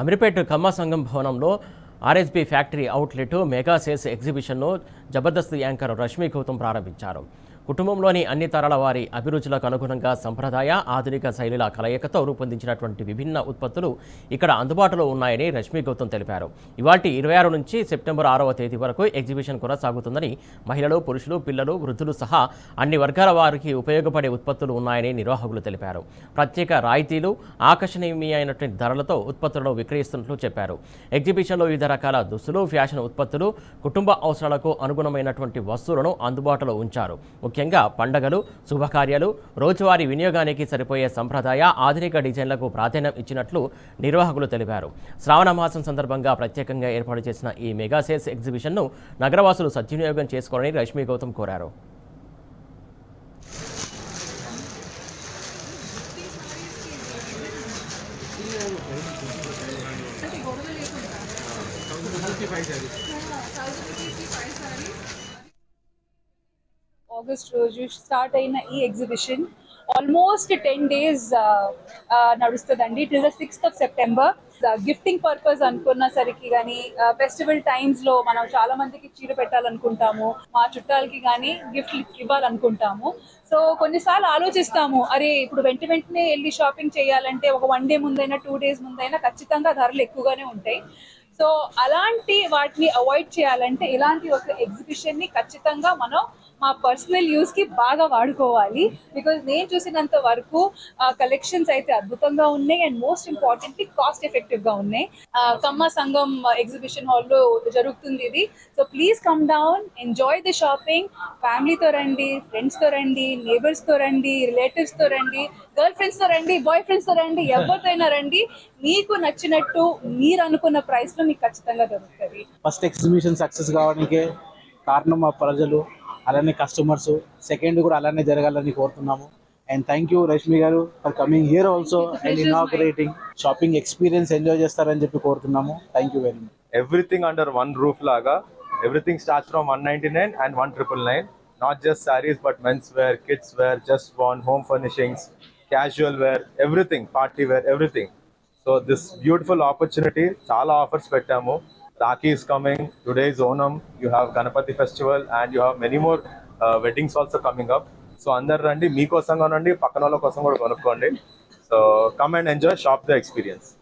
అమీర్పేట్ కమ్మ సంఘం భవనంలో RSB factory outlet mega sales ఎగ్జిబిషన్ను జబర్దస్త్ యాంకర్ రష్మి గౌతమ్ ప్రారంభించారు. కుటుంబంలోని అన్ని తరాల వారి అభిరుచులకు అనుగుణంగా సంప్రదాయ ఆధునిక శైలిల కలయికతో రూపొందించినటువంటి విభిన్న ఉత్పత్తులు ఇక్కడ అందుబాటులో ఉన్నాయని రష్మి గౌతమ్ తెలిపారు. ఇవాల్టి 26 నుంచి సెప్టెంబర్ 6వ తేదీ వరకు ఎగ్జిబిషన్ కొనసాగుతుందని, మహిళలు, పురుషులు, పిల్లలు, వృద్ధులు సహా అన్ని వర్గాల వారికి ఉపయోగపడే ఉత్పత్తులు ఉన్నాయని నిర్వాహకులు తెలిపారు. ప్రత్యేక రాయితీలు, ఆకర్షణీయమైనటువంటి ధరలతో ఉత్పత్తులను విక్రయిస్తున్నట్లు చెప్పారు. ఎగ్జిబిషన్లో వివిధ రకాల దుస్తులు, ఫ్యాషన్ ఉత్పత్తులు, కుటుంబ అవసరాలకు అనుగుణమైనటువంటి వస్తువులను అందుబాటులో ఉంచారు. ముఖ్యంగా పండగలు, శుభకార్యాలు, రోజువారీ వినియోగానికి సరిపోయే సంప్రదాయ ఆధునిక డిజైన్లకు ప్రాధాన్యం ఇచ్చినట్లు నిర్వాహకులు తెలిపారు. శ్రావణ మాసం సందర్భంగా ప్రత్యేకంగా ఏర్పాటు చేసిన ఈ మెగా సేల్స్ ఎగ్జిబిషన్ను నగరవాసులు సద్వినియోగం చేసుకోవాలని రష్మి గౌతమ్ కోరారు. ఆగస్ట్ రోజు స్టార్ట్ అయిన ఈ ఎగ్జిబిషన్ ఆల్మోస్ట్ 10 days నడుస్తుందండి. It is the 6th of September. Gifting purpose అనుకున్న సరికి కానీ, ఫెస్టివల్ టైమ్స్ లో మనం చాలా మందికి చీర పెట్టాలనుకుంటాము, మా చుట్టాలకి కానీ గిఫ్ట్ ఇవ్వాలనుకుంటాము. సో కొన్నిసార్లు ఆలోచిస్తాము, అరే ఇప్పుడు వెంటనే వెళ్ళి షాపింగ్ చేయాలంటే ఒక 1 day ముందైనా 2 days ముందైనా ఖచ్చితంగా ధరలు ఎక్కువగానే ఉంటాయి. సో అలాంటి వాటిని అవాయిడ్ చేయాలంటే ఇలాంటి ఒక ఎగ్జిబిషన్ ని ఖచ్చితంగా మనం మా పర్సనల్ యూస్ కి బాగా వాడుకోవాలి. బికాజ్ నేను చూసినంత వరకు కలెక్షన్స్ అయితే అద్భుతంగా ఉన్నాయి and most importantly cost effective గా ఉన్నాయి. కమ్మ సంఘం ఎగ్జిబిషన్ హాల్లో జరుగుతుంది ఇది. So please come down, enjoy the shopping. ఫ్యామిలీతో రండి, ఫ్రెండ్స్ తో రండి, నేబర్స్ తో రండి, రిలేటివ్స్ తో రండి, గర్ల్ ఫ్రెండ్స్ తో రండి, బాయ్ ఫ్రెండ్స్ తో రండి, ఎవరితో అయినా రండి. మీకు నచ్చినట్టు మీరు అనుకున్న ప్రైస్ లో మీకు ఖచ్చితంగా దొరుకుతుంది. ఫస్ట్ ఎగ్జిబిషన్ సక్సెస్ కావడానికే కారణం మా ప్రజలు, అలానే కస్టమర్స్. సెకండ్ కూడా అలానే జరగాలని కోరుతున్నాము. అండ్ థ్యాంక్ యూ రష్మి గారు for coming here also and inaugurating. Shopping experience enjoy చేస్తారని చెప్పి కోరుతున్నాము. Thank you very much. Everything under one roof లాగా, everything starts from 199 and 1999. Not just sarees but men's wear, kids wear, just one, home furnishings, casual wear, everything, party wear, everything. So this beautiful opportunity, chala offers pettamu. Rakhi is coming, today is Onam, you have Ganapati festival and you have many more weddings also coming up. So andaru randi, mee kosam konandi, pakkana valla kosam kuda konukondi. So come and enjoy, shop the experience.